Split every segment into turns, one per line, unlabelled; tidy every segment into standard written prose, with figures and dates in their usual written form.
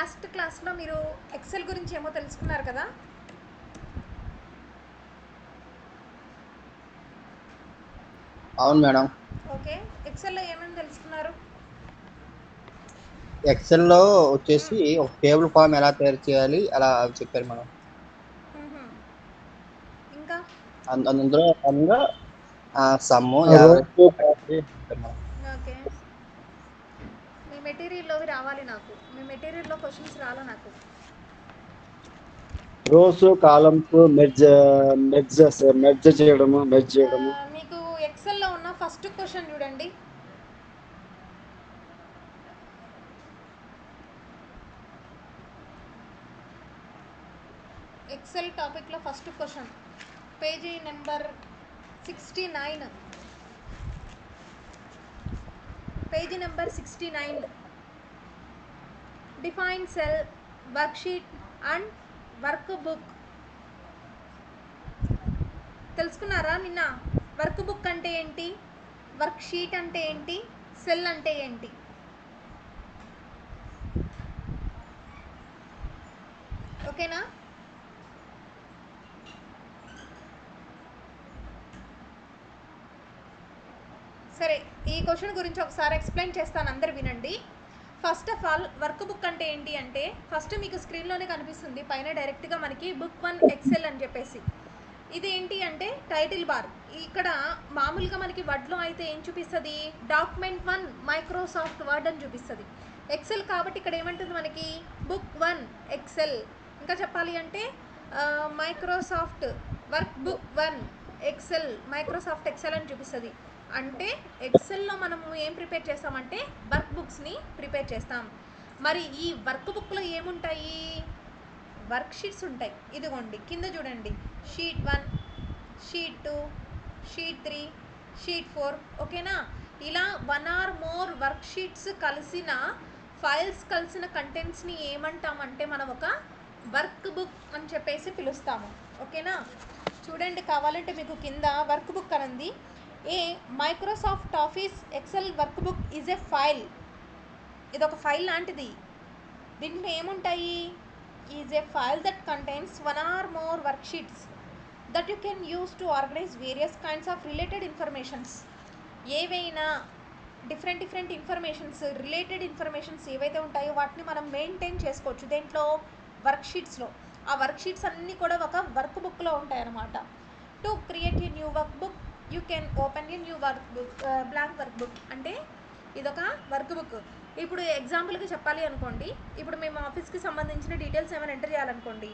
Last క్లాస్లో మీరు XL గురించి ఏమో తెలుసుకున్నారు కదా.
అవును మేడం.
ఓకే, ఎక్సెల్లో ఏమేమి తెలుసుకున్నారు?
ఎక్సెల్లో వచ్చేసి ఒక టేబుల్ ఫామ్ ఎలా తయారు చేయాలి అలా చెప్పారు మేడం.
ఇంకా
అందులో భాగంగా సమ్ము
రోజు
యావరేజ్
కాపీ
చెప్పారు మేడం.
ఓకే, మీ మెటీరియల్లోవి రావాలి నాకు. మీ మెటీరియల్లో క్వశ్చన్స్ రాలా నాకు.
రోస్ కాలమ్స్ మెర్జ్ చేయడము
మీకు ఎక్సెల్లో ఉన్న ఫస్ట్ క్వశ్చన్ చూడండి. ఎక్సెల్ టాపిక్లో first question page number 69. Page number 69. Define cell, worksheet and work book. తెలుసుకున్నారా నిన్న? వర్క్ బుక్ అంటే ఏంటి, వర్క్ షీట్ అంటే ఏంటి, సెల్ అంటే ఏంటి? ఓకేనా? సరే, ఈ క్వశ్చన్ గురించి ఒకసారి ఎక్స్ప్లెయిన్ చేస్తాను, అందరు వినండి. First of all work book అంటే ఏంటి అంటే, ఫస్ట్ మీకు స్క్రీన్లోనే కనిపిస్తుంది పైన డైరెక్ట్గా మనకి బుక్ 1 ఎక్సెల్ అని చెప్పేసి. ఇది ఏంటి అంటే టైటిల్ బార్. ఇక్కడ మామూలుగా మనకి వర్డ్లో అయితే ఏం చూపిస్తుంది, డాక్యుమెంట్ 1 మైక్రోసాఫ్ట్ వర్డ్ అని చూపిస్తుంది. ఎక్సెల్ కాబట్టి ఇక్కడ ఏమంటుంది మనకి, బుక్ 1 ఎక్సెల్. ఇంకా చెప్పాలి అంటే Microsoft workbook 1 Excel, Microsoft Excel అని చూపిస్తుంది. అంటే ఎక్సెల్లో మనము ఏం ప్రిపేర్ చేస్తామంటే వర్క్ బుక్స్ని ప్రిపేర్ చేస్తాం. మరి ఈ వర్క్ బుక్లో ఏముంటాయి, వర్క్ షీట్స్ ఉంటాయి. ఇదిగోండి కింద చూడండి, షీట్ 1, షీట్ 2, షీట్ 3, షీట్ 4. ఓకేనా? ఇలా 1 or more వర్క్ షీట్స్ కలిసిన ఫైల్స్ కలిసిన కంటెంట్స్ని ఏమంటామంటే మనం ఒక వర్క్ బుక్ అని చెప్పేసి పిలుస్తాము. ఓకేనా? చూడండి, కావాలంటే మీకు కింద వర్క్ బుక్ అనంది. A Microsoft Office Excel workbook is a file. ఇదొక ఫైల్ లాంటిది. దీంట్లో ఏముంటాయి, is a file that contains 1 or more worksheets that you can use to organize various kinds of related informations. ఏవైనా different informations, related informations ఏవైతే ఉంటాయో వాటిని మనం maintain చేసుకోవచ్చు. దేంట్లో, వర్క్ షీట్స్లో. ఆ వర్క్ షీట్స్ అన్నీ కూడా ఒక వర్క్ బుక్లో ఉంటాయి అన్నమాట. To create a new work book you can open a new work book, blank work book. అంటే ఇదొక వర్క్ బుక్. ఇప్పుడు ఎగ్జాంపుల్గా చెప్పాలి అనుకోండి, ఇప్పుడు మేము ఆఫీస్కి సంబంధించిన డీటెయిల్స్ ఏమైనా ఎంటర్ చేయాలనుకోండి,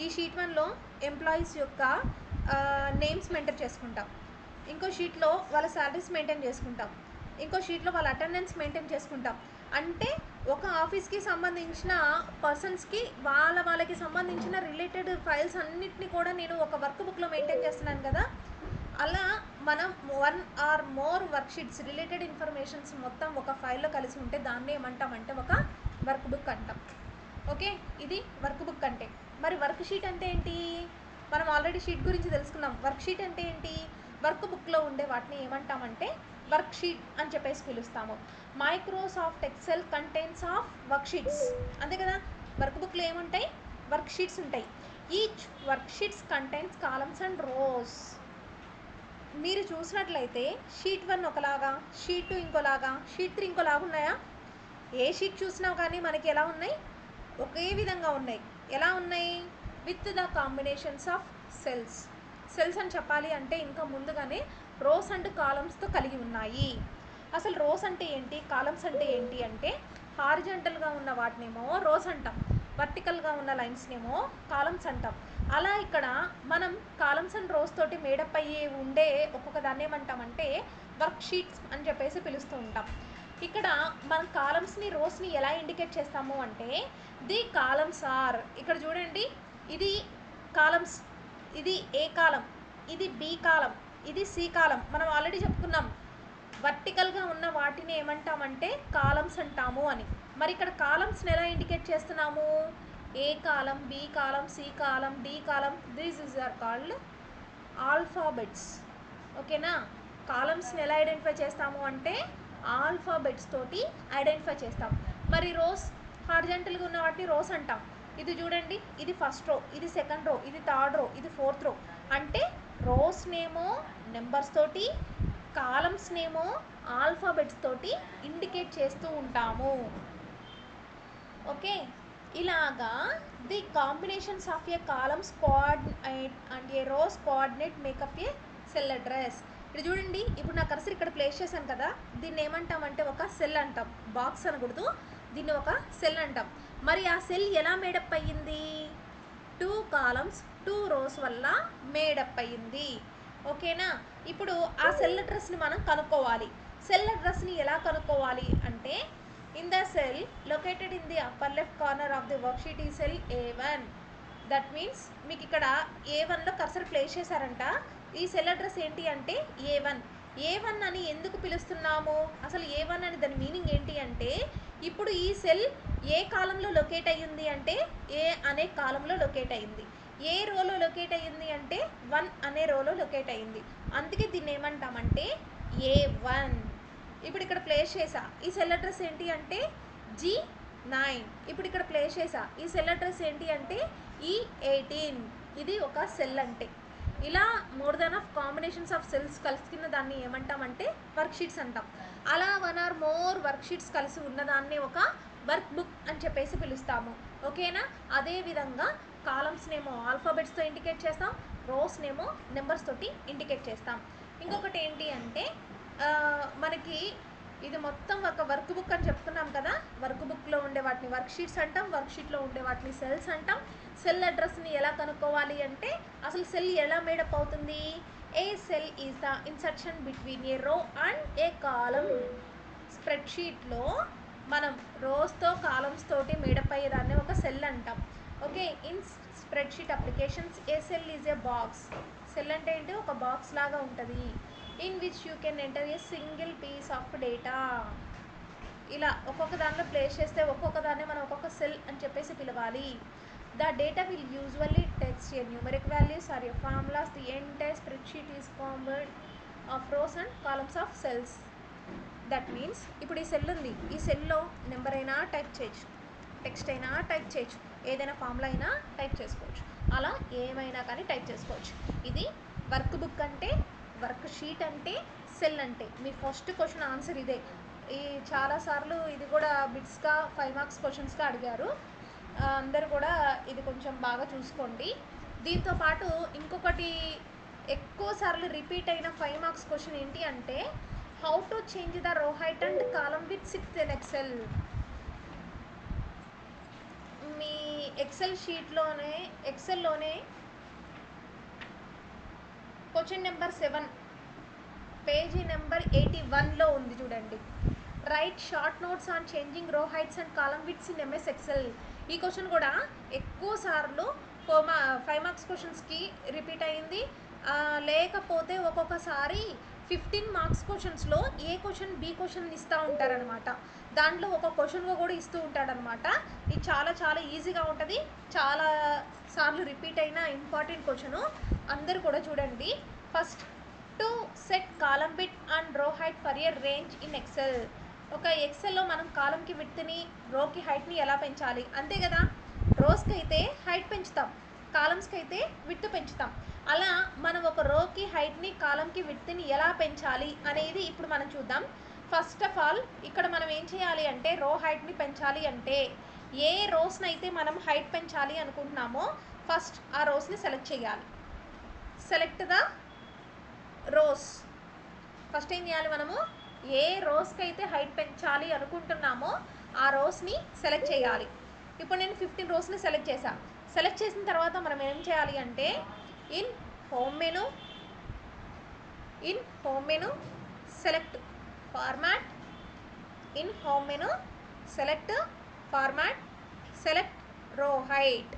ఈ షీట్ 1లో ఎంప్లాయీస్ యొక్క నేమ్స్ మెయింటైన్ చేసుకుంటాం. ఇంకో షీట్లో వాళ్ళ శాలరీస్ మెయింటైన్ చేసుకుంటాం. ఇంకో షీట్లో వాళ్ళ అటెండెన్స్ మెయింటైన్ చేసుకుంటాం. అంటే ఒక ఆఫీస్కి సంబంధించిన పర్సన్స్కి వాళ్ళకి సంబంధించిన రిలేటెడ్ ఫైల్స్ అన్నిటిని కూడా నేను ఒక వర్క్ బుక్లో మెయింటైన్ చేస్తున్నాను కదా. అలా మనం 1 or more work sheets, related informations మొత్తం ఒక ఫైల్లో కలిసి ఉంటే దాన్ని ఏమంటామంటే ఒక వర్క్ బుక్ అంటాం. ఓకే, ఇది వర్క్ బుక్ అంటే. మరి వర్క్ షీట్ అంటే ఏంటి, మనం ఆల్రెడీ షీట్ గురించి తెలుసుకున్నాం. వర్క్ షీట్ అంటే ఏంటి, వర్క్ బుక్లో ఉండే వాటిని ఏమంటామంటే వర్క్ షీట్ అని చెప్పేసి పిలుస్తాము. Microsoft Excel contents of worksheets, అంతే కదా. వర్క్ బుక్లో ఏముంటాయి, వర్క్ షీట్స్ ఉంటాయి. Each worksheets contents columns and rows. మీరు చూసినట్లయితే షీట్ 1 ఒకలాగా, షీట్ 2 ఇంకోలాగా, షీట్ 3 ఇంకోలాగా ఉన్నాయా? ఏ షీట్ చూసినా కానీ మనకి ఎలా ఉన్నాయి, ఒకే విధంగా ఉన్నాయి. ఎలా ఉన్నాయి, with the combinations of cells. Cells అని చెప్పాలి అంటే ఇంకా ముందుగానే రోస్ అండ్ కాలమ్స్తో కలిగి ఉన్నాయి. అసలు రోస్ అంటే ఏంటి, కాలమ్స్ అంటే ఏంటి అంటే, హారిజంటల్గా ఉన్న వాటినేమో రోస్ అంటాం, వర్టికల్గా ఉన్న లైన్స్నేమో కాలమ్స్ అంటాం. అలా ఇక్కడ మనం కాలమ్స్ అండ్ రోస్ తోటి మేడప్ అయ్యి ఉండే ఒక్కొక్క దాన్ని ఏమంటామంటే వర్క్ షీట్స్ అని చెప్పేసి పిలుస్తూ ఉంటాం. ఇక్కడ మనం కాలమ్స్ని, రోస్ని ఎలా ఇండికేట్ చేస్తాము అంటే, ది కాలమ్స్ ఆర్, ఇక్కడ చూడండి, ఇది కాలమ్స్, ఇది ఏ కాలం, ఇది బి కాలం, ఇది సి కాలం. మనం ఆల్రెడీ చెప్పుకున్నాం వర్టికల్గా ఉన్న వాటిని ఏమంటామంటే కాలమ్స్ అంటాము అని. మరి ఇక్కడ కాలమ్స్ని ఎలా ఇండికేట్ చేస్తున్నాము, A column, B column, C column, D column. These is are called alphabets. ఓకేనా? కాలమ్స్ని ఎలా ఐడెంటిఫై చేస్తాము అంటే ఆల్ఫాబెట్స్ తోటి ఐడెంటిఫై చేస్తాం. మరి రోస్, హారిజంటల్గా ఉన్న వాటిని రోస్ అంటాం. ఇది చూడండి, ఇది ఫస్ట్ రో, ఇది సెకండ్ రో, ఇది థర్డ్ రో, ఇది ఫోర్త్ రో. అంటే రోస్ నేమో నెంబర్స్ తోటి, కాలమ్స్ నేమో ఆల్ఫాబెట్స్ తోటి ఇండికేట్ చేస్తూ ఉంటాము. ఓకే, ఇలాగా the combinations of a columns coordinate and a rows coordinate make up a cell address. ఇది చూడండి, ఇప్పుడు నా కర్సర్ ఇక్కడ ప్లేస్ చేశాను కదా, దీన్ని ఏమంటామంటే ఒక సెల్ అంటాం. బాక్స్ అనకూడదు, దీన్ని ఒక సెల్ అంటాం. మరి ఆ సెల్ ఎలా మేడప్ అయ్యింది? 2 కాలమ్స్ 2 రోస్ వల్ల మేడప్ అయ్యింది. ఓకేనా? ఇప్పుడు ఆ సెల్ అడ్రస్ని మనం కనుక్కోవాలి. సెల్ అడ్రస్ని ఎలా కనుక్కోవాలి అంటే, in the cell located in the upper left corner of the worksheet ఈ సెల్ A1. దట్ మీన్స్ మీకు ఇక్కడ A1లో కర్సర్ ప్లేస్ చేశారంట. ఈ సెల్ అడ్రస్ ఏంటి అంటే A1. A1 అని ఎందుకు పిలుస్తున్నాము? అసలు A1 అని దాని మీనింగ్ ఏంటి అంటే, ఇప్పుడు ఈ సెల్ ఏ కాలంలో లొకేట్ అయ్యింది అంటే ఏ అనే కాలంలో లొకేట్ అయ్యింది. ఏ రోలో లొకేట్ అయ్యింది అంటే 1 అనే రోలో లొకేట్ అయ్యింది. అందుకే దీన్ని ఏమంటామంటే A1. ఇప్పుడు ఇక్కడ ప్లేస్ చేసా, ఈ సెల్ అడ్రస్ ఏంటి అంటే G9. ఇప్పుడు ఇక్కడ ప్లేస్ చేసా, ఈ సెల్ అడ్రస్ ఏంటి అంటే E18. ఇది ఒక సెల్ అంటే. ఇలా more than of combinations of cells కలిసిన దాన్ని ఏమంటామంటే వర్క్షీట్స్ అంటాం. అలా 1 or more వర్క్షీట్స్ కలిసి ఉన్నదాన్ని ఒక వర్క్ బుక్ అని చెప్పేసి పిలుస్తాము. ఓకేనా? అదేవిధంగా కాలమ్స్ నేమో ఆల్ఫాబెట్స్తో ఇండికేట్ చేస్తాం, రోస్ నేమో నెంబర్స్ తోటి ఇండికేట్ చేస్తాం. ఇంకొకటి ఏంటి అంటే మనకి ఇది మొత్తం ఒక వర్క్ బుక్ అని చెప్తున్నాం కదా, వర్క్ బుక్లో ఉండే వాటిని వర్క్ షీట్స్ అంటాం, వర్క్ షీట్లో ఉండే వాటిని సెల్స్ అంటాం. సెల్ అడ్రస్ని ఎలా కనుక్కోవాలి అంటే, అసలు సెల్ ఎలా మేడప్ అవుతుంది? A cell is the insertion between a row and A column. స్ప్రెడ్షీట్లో మనం రోస్తో కాలమ్స్ తోటి మేడప్ అయ్యేదాన్ని ఒక సెల్ అంటాం. Okay, in spreadsheet applications a cell is a box. Cell అంటే ఏంటి? ఒక బాక్స్ లాగా ఉంటుంది. In which you can enter a single piece of data. ఇలా ఒక్కొక్క దాంట్లో ప్లేస్ చేస్తే ఒక్కొక్క దాన్ని మనం ఒక్కొక్క సెల్ అని చెప్పేసి పిలవాలి. The data will usually text a numeric values are a formulas. The entire spreadsheet is combined of rows and columns of cells. That means ఇప్పుడు ఈ సెల్ ఉంది, ఈ సెల్లో నెంబర్ అయినా టైప్ చేయొచ్చు, టెక్స్ట్ అయినా టైప్ చేయొచ్చు, ఏదైనా ఫార్ములా అయినా టైప్ చేసుకోవచ్చు, అలా ఏమైనా కానీ టైప్ చేసుకోవచ్చు. ఇది వర్క్ బుక్ అంటే, వర్క్ షీట్ అంటే, సెల్ అంటే. మీ ఫస్ట్ క్వశ్చన్ ఆన్సర్ ఇదే. ఈ చాలాసార్లు ఇది కూడా బిట్స్గా 5 మార్క్స్ క్వశ్చన్స్గా అడిగారు. అందరు కూడా ఇది కొంచెం బాగా చూసుకోండి. దీంతోపాటు ఇంకొకటి ఎక్కువ సార్లు రిపీట్ అయిన 5 మార్క్స్ క్వశ్చన్ ఏంటి అంటే, how to change the row height and column with 6 ఇన్ ఎక్సెల్. మీ ఎక్సెల్ షీట్లోనే ఎక్సెల్లోనే క్వశ్చన్ నెంబర్ 7 పేజీ నెంబర్ 81లో ఉంది చూడండి. Right short notes on changing row heights and column widths in MS Excel. ఈ క్వశ్చన్ కూడా ఎక్కువ సార్లు 5 మార్క్స్ క్వశ్చన్స్కి రిపీట్ అయింది. లేకపోతే ఒక్కొక్కసారి 15 మార్క్స్ క్వశ్చన్స్లో ఏ క్వశ్చన్ బి క్వశ్చన్ ఇస్తూ ఉంటారనమాట. దాంట్లో ఒక క్వశ్చన్గా కూడా ఇస్తూ ఉంటాడనమాట. ఇది చాలా చాలా ఈజీగా ఉంటుంది, చాలా సార్లు రిపీట్ అయిన ఇంపార్టెంట్ క్వశ్చను. అందరు కూడా చూడండి. First, to set column bit and row height for a range in Excel. ఒక ఎక్సెల్లో మనం కాలంకి విడ్త్ని, రోకి హైట్ని ఎలా పెంచాలి, అంతే కదా. రోస్కి అయితే హైట్ పెంచుతాం, కాలమ్స్కి అయితే విడ్త్ పెంచుతాం. అలా మనం ఒక రోకి హైట్ని, కాలంకి విడ్త్ని ఎలా పెంచాలి అనేది ఇప్పుడు మనం చూద్దాం. ఫస్ట్ ఆఫ్ ఆల్ ఇక్కడ మనం ఏం చేయాలి అంటే, రో హైట్ని పెంచాలి అంటే ఏ రోస్ని అయితే మనం హైట్ పెంచాలి అనుకుంటున్నామో ఫస్ట్ ఆ రోస్ని సెలెక్ట్ చేయాలి. Select the rose. ఫస్ట్ ఏం చేయాలి, మనము ఏ రోస్కి అయితే హైట్ పెంచాలి అనుకుంటున్నామో ఆ రోస్ని సెలెక్ట్ చేయాలి. ఇప్పుడు నేను 15 రోస్ని సెలెక్ట్ చేశాను. సెలెక్ట్ చేసిన తర్వాత మనం ఏం చేయాలి అంటే, in home menu select format, in home menu select format, select రో హైట్.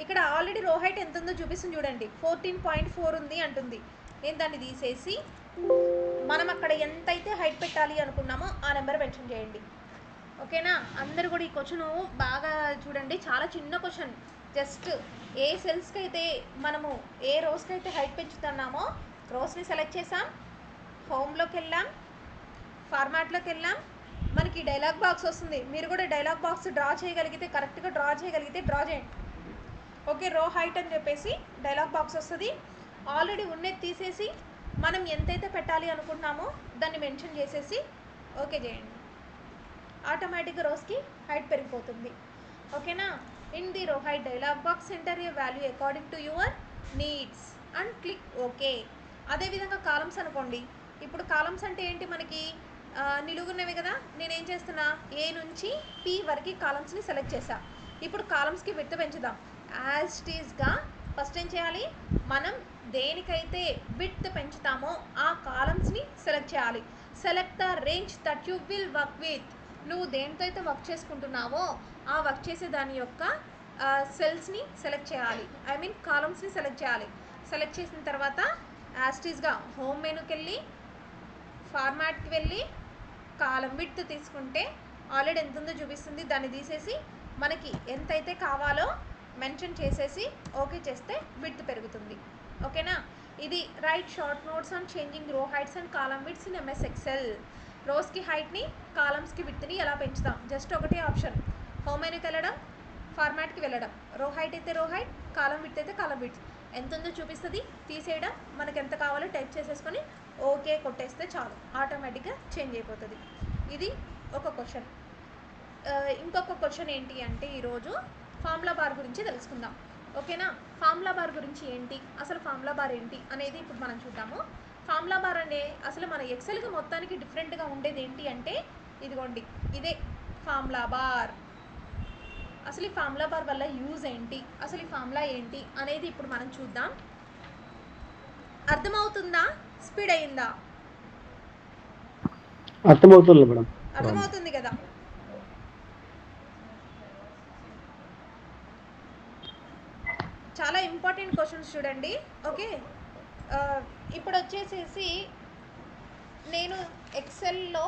ఇక్కడ ఆల్రెడీ రో హైట్ ఎంత ఉందో చూపిస్తుంది చూడండి, 14.4 ఉంది అంటుంది. నేను దాన్ని తీసేసి మనం అక్కడ ఎంతైతే హైట్ పెట్టాలి అనుకున్నామో ఆ నెంబర్ మెన్షన్ చేయండి. ఓకేనా? అందరు కూడా ఈ క్వశ్చన్ బాగా చూడండి, చాలా చిన్న క్వశ్చన్. జస్ట్ ఏ సెల్స్కి అయితే మనము ఏ రోస్కి అయితే హైట్ పెంచుతున్నామో రోస్ని సెలెక్ట్ చేసాం, హోమ్లోకి వెళ్ళాం, ఫార్మాట్లోకి వెళ్ళాం, మనకి డైలాగ్ బాక్స్ వస్తుంది. మీరు కూడా డైలాగ్ బాక్స్ డ్రా చేయగలిగితే, కరెక్ట్గా డ్రా చేయగలిగితే డ్రా చేయండి. ఓకే, రో హైట్ అని చెప్పేసి డైలాగ్ బాక్స్ వస్తుంది. ఆల్రెడీ ఉన్నది తీసేసి మనం ఎంతైతే పెట్టాలి అనుకుంటున్నామో దాన్ని మెన్షన్ చేసేసి ఓకే చేయండి. ఆటోమేటిక్గా రోస్కి హైట్ పెరిగిపోతుంది. ఓకేనా. ఇన్ ది రో height dialogue box enter a value according to your needs and click okay. అదేవిధంగా కాలమ్స్ అనుకోండి. ఇప్పుడు కాలమ్స్ అంటే ఏంటి, మనకి నిలుగున్నవి కదా. నేనేం చేస్తున్నా, ఏ నుంచి పి వరకు కాలమ్స్ని సెలెక్ట్ చేసా. ఇప్పుడు కాలమ్స్కి విడ్త్ పెంచుదాం. యాజ్ ఇట్ ఈస్గా ఫస్ట్ ఏం చేయాలి, మనం దేనికైతే విడ్త్ పెంచుతామో ఆ కాలమ్స్ని సెలెక్ట్ చేయాలి. Select the range that you will work with. నువ్వు దేనితో అయితే వర్క్ చేసుకుంటున్నావో ఆ వర్క్ చేసే దాని యొక్క సెల్స్ని సెలెక్ట్ చేయాలి, ఐ మీన్ కాలమ్స్ని సెలెక్ట్ చేయాలి. సెలెక్ట్ చేసిన తర్వాత యాజ్ ఇట్ ఈస్గా హోమ్ మెనూకి వెళ్ళి ఫార్మాట్కి వెళ్ళి కాలం విడ్త్ తీసుకుంటే ఆల్రెడీ ఎంత ఉందో చూపిస్తుంది. దాన్ని తీసేసి మనకి ఎంతైతే కావాలో మెన్షన్ చేసేసి ఓకే చేస్తే విడ్త్ పెరుగుతుంది. ఓకేనా. ఇది right short notes on changing row heights and column widths in MS Excel. రోస్కి హైట్ని, కాలమ్స్కి విడ్త్ని ఎలా పెంచుతాం. జస్ట్ ఒకటే ఆప్షన్, హోమ్ మెనూకి వెళ్ళడం, ఫార్మాట్కి వెళ్ళడం. రో హైట్ అయితే రో హైట్, కాలం విడ్త్ అయితే కాలం విడ్త్ ఎంత ఉందో చూపిస్తుంది. తీసేయడం, మనకు ఎంత కావాలో టైప్ చేసేసుకొని ఓకే కొట్టేస్తే చాలు, ఆటోమేటిక్గా చేంజ్ అయిపోతుంది. ఇది ఒక క్వశ్చన్. ఇంకొక క్వశ్చన్ ఏంటి అంటే ఈరోజు ఫార్ములా బార్ గురించి తెలుసుకుందాం. ఓకేనా. ఫార్ములా బార్ గురించి ఏంటి, అసలు ఫార్ములా బార్ ఏంటి అనేది ఇప్పుడు మనం చూద్దాము. ఫార్ములా బార్ అనే అసలు మన ఎక్సెల్కి మొత్తానికి డిఫరెంట్గా ఉండేది ఏంటి అంటే ఇదిగోండి, ఇదే ఫార్ములా బార్. అసలు ఈ ఫార్ములా బార్ వల్ల యూజ్ ఏంటి, అసలు ఈ ఫార్ములా ఏంటి అనేది ఇప్పుడు మనం చూద్దాం. అర్థమవుతుందా, స్పీడ్ అయిందా?
అర్థమవుతుంది మేడం.
అర్థమవుతుంది కదా. చాలా ఇంపార్టెంట్ క్వశ్చన్స్ చూడండి. ఓకే, ఇప్పుడు వచ్చేసేసి నేను ఎక్సెల్లో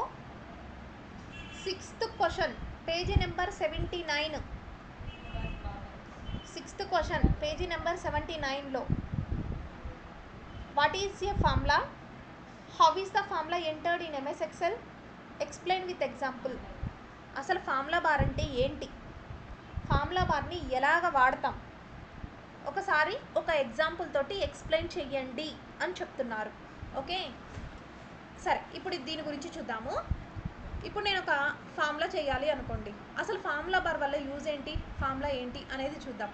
6th question page number 79, 6th question page number 79లో what is a formula, how is the formula entered in MS Excel, explain with example. అసలు ఫార్ములా బార్ అంటే ఏంటి, ఫార్ములా బార్ని ఎలాగ వాడతాం, ఒకసారి ఒక ఎగ్జాంపుల్ తోటి ఎక్స్ప్లెయిన్ చెయ్యండి అని చెప్తున్నారు. ఓకే సరే, ఇప్పుడు దీని గురించి చూద్దాము. ఇప్పుడు నేను ఒక ఫార్ములా చేయాలి అనుకోండి. అసలు ఫార్ములా బార్ వల్ల యూజ్ ఏంటి, ఫార్ములా ఏంటి అనేది చూద్దాం.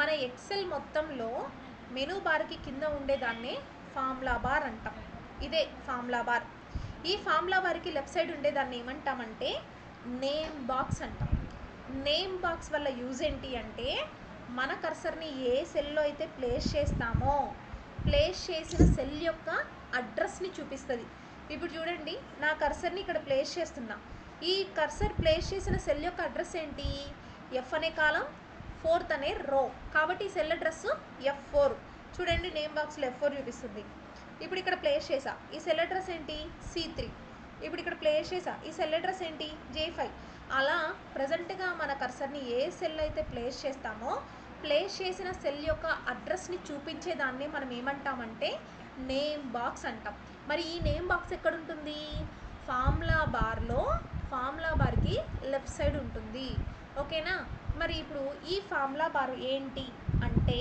మన ఎక్సెల్ మొత్తంలో మెనూ బార్కి కింద ఉండేదాన్నే ఫార్ములా బార్ అంటాం. ఇదే ఫార్ములా బార్. ఈ ఫార్ములా బార్కి లెఫ్ట్ సైడ్ ఉండేదాన్ని ఏమంటామంటే నేమ్ బాక్స్ అంటాం. నేమ్ బాక్స్ వల్ల యూజ్ ఏంటి అంటే మన కర్సర్ని ఏ సెల్లో అయితే ప్లేస్ చేస్తామో ప్లేస్ చేసిన సెల్ యొక్క అడ్రస్ని చూపిస్తుంది. ఇప్పుడు చూడండి, నా కర్సర్ని ఇక్కడ ప్లేస్ చేస్తున్నా. ఈ కర్సర్ ప్లేస్ చేసిన సెల్ యొక్క అడ్రస్ ఏంటి, ఎఫ్ అనే కాలం, 4th అనే రో. కాబట్టి ఈ సెల్ అడ్రస్ F4. చూడండి, నేమ్ బాక్స్లో F4 చూపిస్తుంది. ఇప్పుడు ఇక్కడ ప్లేస్ చేసా, ఈ సెల్ అడ్రస్ ఏంటి C3. ఇప్పుడు ఇక్కడ ప్లేస్ చేసా, ఈ సెల్ అడ్రస్ ఏంటి J5. అలా ప్రజెంట్గా మన కర్సర్ని ఏ సెల్ అయితే ప్లేస్ చేస్తామో ప్లేస్ చేసిన సెల్ యొక్క అడ్రస్ని చూపించేదాన్ని మనం ఏమంటామంటే నేమ్ బాక్స్ అంటాం. మరి ఈ నేమ్ బాక్స్ ఎక్కడ ఉంటుంది, ఫార్ములా బార్లో, ఫార్ములా బార్కి లెఫ్ట్ సైడ్ ఉంటుంది. ఓకేనా. మరి ఇప్పుడు ఈ ఫార్ములా బార్ ఏంటి అంటే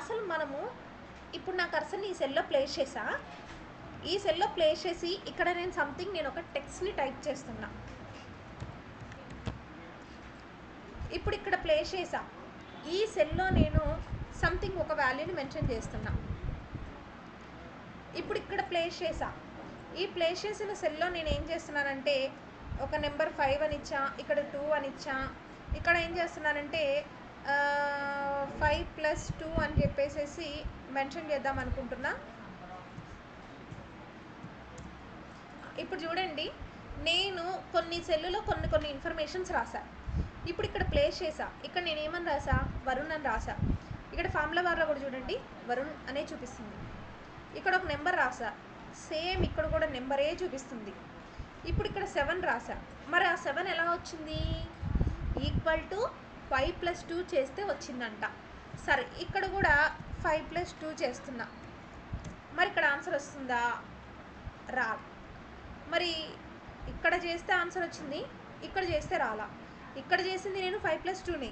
అసలు మనము ఇప్పుడు నా కర్సర్ని ఈ సెల్లో ప్లేస్ చేసా. ఈ సెల్లో ప్లేస్ చేసి ఇక్కడ నేను ఒక టెక్స్ట్ని టైప్ చేస్తున్నా. ఇప్పుడు ఇక్కడ ప్లేస్ చేసా, ఈ సెల్లో నేను సంథింగ్ ఒక వాల్యూని మెన్షన్ చేస్తున్నా. ఇప్పుడు ఇక్కడ ప్లేస్ చేసా, ఈ ప్లేస్ చేసిన సెల్లో నేను ఏం చేస్తున్నానంటే ఒక నెంబర్ 5 అని ఇచ్చా, ఇక్కడ 2 అని ఇచ్చా. ఇక్కడ ఏం చేస్తున్నానంటే 5+2 అని చెప్పేసి మెన్షన్ చేద్దాం అనుకుంటున్నా. ఇప్పుడు చూడండి, నేను కొన్ని సెల్లులో కొన్ని ఇన్ఫర్మేషన్స్ రాసా. ఇప్పుడు ఇక్కడ ప్లేస్ చేసా, ఇక్కడ నేను ఏమని రాసా, వరుణ్ అని రాసా. ఇక్కడ ఫార్ములా బార్లో కూడా చూడండి వరుణ్ అనే చూపిస్తుంది. ఇక్కడ ఒక నెంబర్ రాసా, సేమ్ ఇక్కడ కూడా నెంబరే చూపిస్తుంది. ఇప్పుడు ఇక్కడ 7 రాసా. మరి ఆ 7 ఎలా వచ్చింది, ఈక్వల్ టు 5+2 చేస్తే వచ్చిందంట. సరే, ఇక్కడ కూడా 5+2 చేస్తున్నా. మరి ఇక్కడ ఆన్సర్ వస్తుందా, రా. మరి ఇక్కడ చేస్తే ఆన్సర్ వచ్చింది, ఇక్కడ చేస్తే రాలా. ఇక్కడ చేసింది నేను 5+2ని,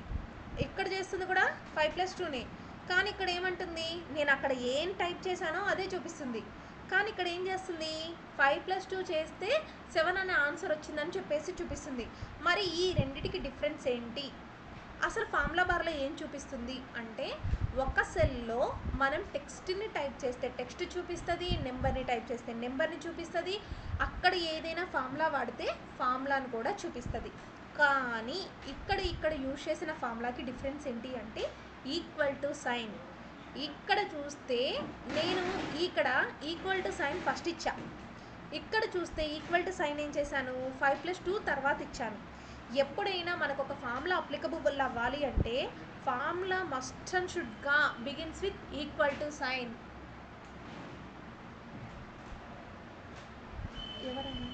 ఇక్కడ చేస్తుంది కూడా 5+2ని. కానీ ఇక్కడ ఏమంటుంది, నేను అక్కడ ఏం టైప్ చేశానో అదే చూపిస్తుంది. కానీ ఇక్కడ ఏం చేస్తుంది, 5+2 చేస్తే 7 అనే ఆన్సర్ వచ్చిందని చెప్పేసి చూపిస్తుంది. మరి ఈ రెండిటికి డిఫరెన్స్ ఏంటి? అసలు ఫార్ములా బార్లో ఏం చూపిస్తుంది అంటే, ఒక సెల్లో మనం టెక్స్ట్ని టైప్ చేస్తే టెక్స్ట్ చూపిస్తుంది, నెంబర్ని టైప్ చేస్తే నెంబర్ని చూపిస్తుంది, అక్కడ ఏదైనా ఫార్ములా వాడితే ఫార్ములాను కూడా చూపిస్తుంది. కానీ ఇక్కడ యూజ్ చేసిన ఫార్ములాకి డిఫరెన్స్ ఏంటి అంటే ఈక్వల్ టు సైన్. ఇక్కడ చూస్తే నేను ఇక్కడ ఈక్వల్ టు సైన్ ఫస్ట్ ఇచ్చా, ఇక్కడ చూస్తే ఈక్వల్ టు సైన్ ఏం చేశాను 5+2 తర్వాత ఇచ్చాను. ఎప్పుడైనా మనకు ఒక ఫార్ములా అప్లికబుల్ అవ్వాలి అంటే ఫార్ములా మస్ట్ అండ్ షుడ్గా begins with equal to sign. ఎవరైనా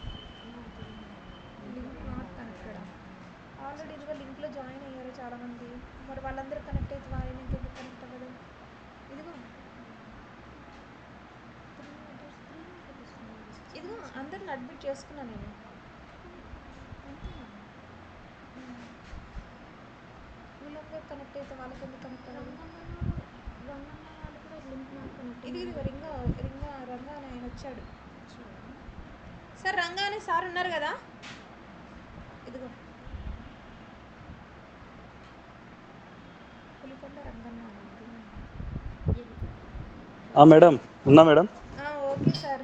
లింక్ నాట్ కనెక్టెడ్, ఆల్రెడీ ఇదిగో లింక్లో జాయిన్ అయ్యారు చాలామంది, మరి వాళ్ళందరూ కనెక్ట్ అయితే వారిని ఇంకెందుకు కనెక్ట్ అవ్వదు? ఇదిగో ఇదిగో అందరిని అడ్మిట్ చేసుకున్నాను నేను. వీళ్ళందరూ కనెక్ట్ అయితే వాళ్ళకి ఎందుకు కనెక్ట్ అవ్వదు? ఇదిగో రింగా రంగా అని ఆయన వచ్చాడు సార్. రంగా అని సార్ ఉన్నారు కదా, ఇదిగో పులికొండ రంగన్న.
మేడం ఉన్నా మేడం.
ఓకే సార్,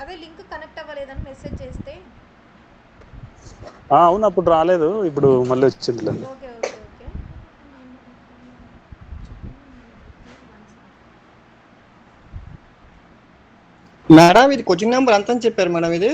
అదే లింక్ కనెక్ట్ అవ్వలేదని మెసేజ్ చేస్తే.
అవును అప్పుడు రాలేదు, ఇప్పుడు మళ్ళీ వచ్చింది.
Okay okay okay.
మేడం ఇది కోచింగ్ నెంబర్ ఎంత అని చెప్పారు మేడం ఇది?